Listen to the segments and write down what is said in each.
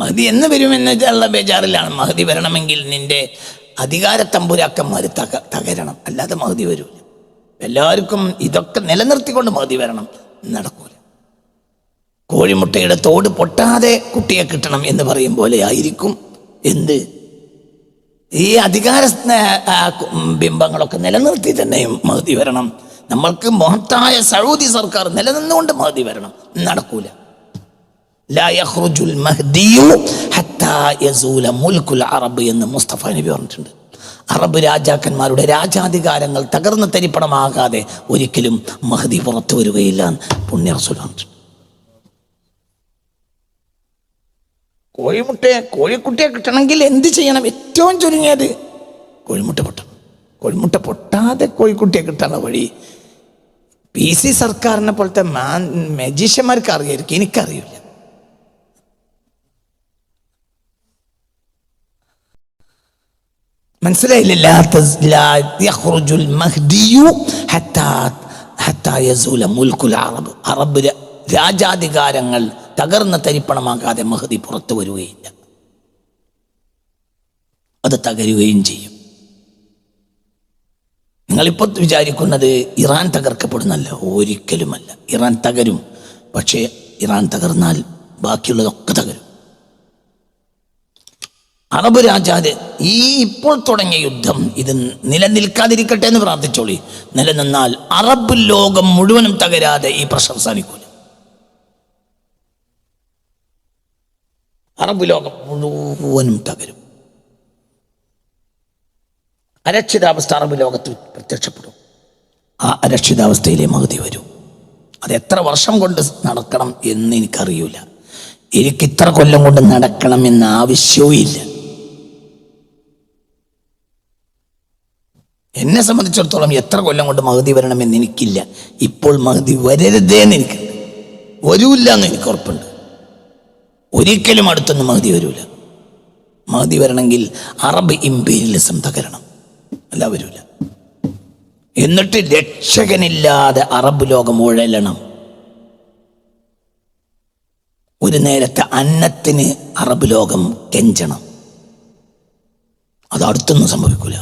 മഹദി എന്ന് വരുമെന്നുള്ള ബേജാറിലാണ്. മഹദി വരണമെങ്കിൽ നിന്റെ അധികാര തമ്പുരാക്കന്മാർ തകരണം, അല്ലാതെ മഹദി വരൂല. എല്ലാവർക്കും ഇതൊക്കെ നിലനിർത്തിക്കൊണ്ട് മഹദി വരണം, നടക്കൂല. കോഴിമുട്ടയുടെ തോട് പൊട്ടാതെ കുട്ടിയെ കിട്ടണം എന്ന് പറയും പോലെ ആയിരിക്കും എന്ത് ഈ അധികാര ബിംബങ്ങളൊക്കെ നിലനിർത്തി തന്നെയും മഹദി വരണം. നമ്മൾക്ക് മഹത്തായ സൗദി സർക്കാർ നിലനിന്നുകൊണ്ട് മഹദി വരണം, നടക്കൂല. ലാ യഖ്റുജുൽ മഹ്ദിയു ഹത്താ യസൂല മുൽക്കുൽ അറബ് എന്ന് മുസ്തഫ നബി പറഞ്ഞിട്ടുണ്ട്. അറബ് രാജാക്കന്മാരുടെ രാജാധികാരങ്ങൾ തകർന്ന് തരിപ്പണമാകാതെ ഒരിക്കലും മഹദി പുറത്തു വരികയില്ല എന്ന് പുണ്യ റസൂൽ പറഞ്ഞിട്ടുണ്ട്. കോഴിക്കുട്ടിയെ കിട്ടണമെങ്കിൽ എന്ത് ചെയ്യണം? ഏറ്റവും ചുരുങ്ങിയത് കോഴിമുട്ട പൊട്ടണം. കോഴിമുട്ട പൊട്ടാതെ കോഴിക്കുട്ടിയെ കിട്ടാനുള്ള വഴി PC സർക്കാരിനെ പോലത്തെ മജീഷ്യന്മാർക്ക് അറിയായിരിക്കും, എനിക്കറിയില്ല. മനസ്സിലായില്ല? അറബ് രാജാധികാരങ്ങൾ തകർന്ന തരിപ്പണമാകാതെ മഹദി പുറത്തു വരികയില്ല, അത് തകരുകയും ചെയ്യും. നിങ്ങളിപ്പോൾ വിചാരിക്കുന്നത് ഇറാൻ തകർക്കപ്പെടുന്നല്ല, ഒരിക്കലുമല്ല. ഇറാൻ തകരും, പക്ഷേ ഇറാൻ തകർന്നാൽ ബാക്കിയുള്ളതൊക്കെ തകരും. അറബ് രാജാവ് ഈ ഇപ്പോൾ തുടങ്ങിയ യുദ്ധം ഇത് നിലനിൽക്കാതിരിക്കട്ടെ എന്ന് പ്രാർത്ഥിച്ചോളി. നിലനിന്നാൽ അറബ് ലോകം മുഴുവനും തകരാതെ ഈ പ്രശ്നം അവസാനിക്കൂല. അറബ് ലോകം മുഴുവനും തകരും. അരക്ഷിതാവസ്ഥ അറബ് ലോകത്ത് പ്രത്യക്ഷപ്പെടും. ആ അരക്ഷിതാവസ്ഥയിലെ മഹദി വരും. അത് എത്ര വർഷം കൊണ്ട് നടക്കണം എന്ന് എനിക്കറിയില്ല. എനിക്ക് ഇത്ര കൊല്ലം കൊണ്ട് നടക്കണം എന്ന ആവശ്യവും ഇല്ല. എന്നെ സംബന്ധിച്ചിടത്തോളം എത്ര കൊല്ലം കൊണ്ട് മഹദി വരണമെന്ന് എനിക്കില്ല. ഇപ്പോൾ മഹദി വരരുതേന്ന് എനിക്കുണ്ട്, വരൂല്ല എന്ന് എനിക്ക് ഉറപ്പുണ്ട്. ഒരിക്കലും അടുത്തൊന്നും മഹദി വരൂല. മഹദി വരണമെങ്കിൽ അറബ് ഇംപീരിയലിസം തകരണം, അല്ല വരൂല. എന്നിട്ട് രക്ഷകനില്ലാതെ അറബ് ലോകം ഉഴലണം. ഒരു നേരത്തെ അന്നത്തിന് അറബ് ലോകം കെഞ്ചണം. അത് അടുത്തൊന്നും സംഭവിക്കൂല,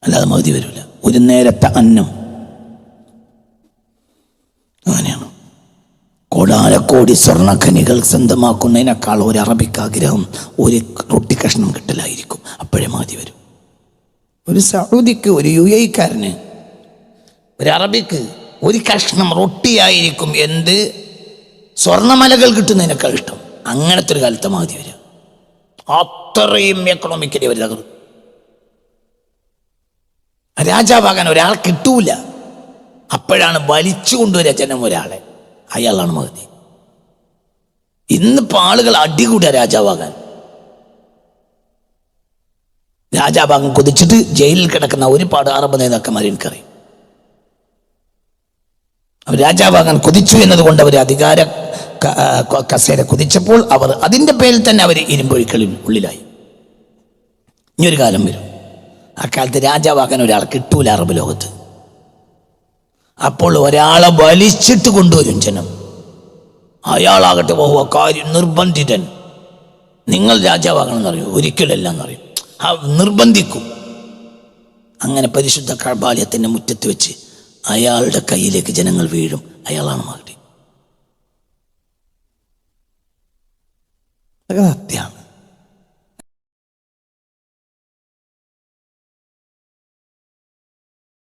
അല്ലാതെ മഹദി വരൂല. ഒരു നേരത്തെ അന്നം അങ്ങനെയാണ്. കോടാനക്കോടി സ്വർണ്ണഖനികൾ സ്വന്തമാക്കുന്നതിനേക്കാൾ ഒരു അറബിക്ക് ആഗ്രഹം ഒരു റൊട്ടി കഷ്ണം കിട്ടലായിരിക്കും. അപ്പോഴേ മഹദി വരും. ഒരു സൗദിക്ക്, ഒരു UAE-ക്കാരന്, ഒരു അറബിക്ക് ഒരു കഷ്ണം റൊട്ടിയായിരിക്കും എന്ത് സ്വർണ്ണമലകൾ കിട്ടുന്നതിനേക്കാൾ ഇഷ്ടം. അങ്ങനത്തെ ഒരു കാലത്ത് മഹദി വരിക. അത്രയും എക്കണോമിക്കലി അവർ തകർന്നു. രാജാവാകാൻ ഒരാൾ കിട്ടൂല. അപ്പോഴാണ് വലിച്ചു കൊണ്ടുവരിക ജനം ഒരാളെ, അയാളാണ് മഹദി. ഇന്നിപ്പോൾ ആളുകൾ അടികൂടുക രാജാവാകാൻ. രാജാവാകാൻ കൊതിച്ചിട്ട് ജയിലിൽ കിടക്കുന്ന ഒരുപാട് അറബ് നേതാക്കന്മാർ എനിക്കറിയും. അവർ രാജാവാകാൻ കൊതിച്ചു എന്നതുകൊണ്ട് അവർ അധികാര കസേര കുതിച്ചപ്പോൾ അവർ അതിൻ്റെ പേരിൽ തന്നെ അവർ ഇരുമ്പൊഴിക്കളിൽ ഉള്ളിലായി. ഇനിയൊരു കാലം വരും, ആ കാലത്ത് രാജാവാകാൻ ഒരാൾ കിട്ടൂല അറബ് ലോകത്ത്. അപ്പോൾ ഒരാളെ വലിച്ചിട്ട് കൊണ്ടുവരും ജനം. അയാളാകട്ടെ കാര്യം നിർബന്ധിതൻ, നിങ്ങൾ രാജാവാകണമെന്ന് അറിയും, ഒരിക്കലല്ല എന്നറിയും. നിർബന്ധിക്കും. അങ്ങനെ പരിശുദ്ധ കഅബാലയത്തിൻ്റെ മുറ്റത്ത് വെച്ച് അയാളുടെ കയ്യിലേക്ക് ജനങ്ങൾ വീഴും. അയാളാണ് മഹദി. അത് സത്യമാണ്.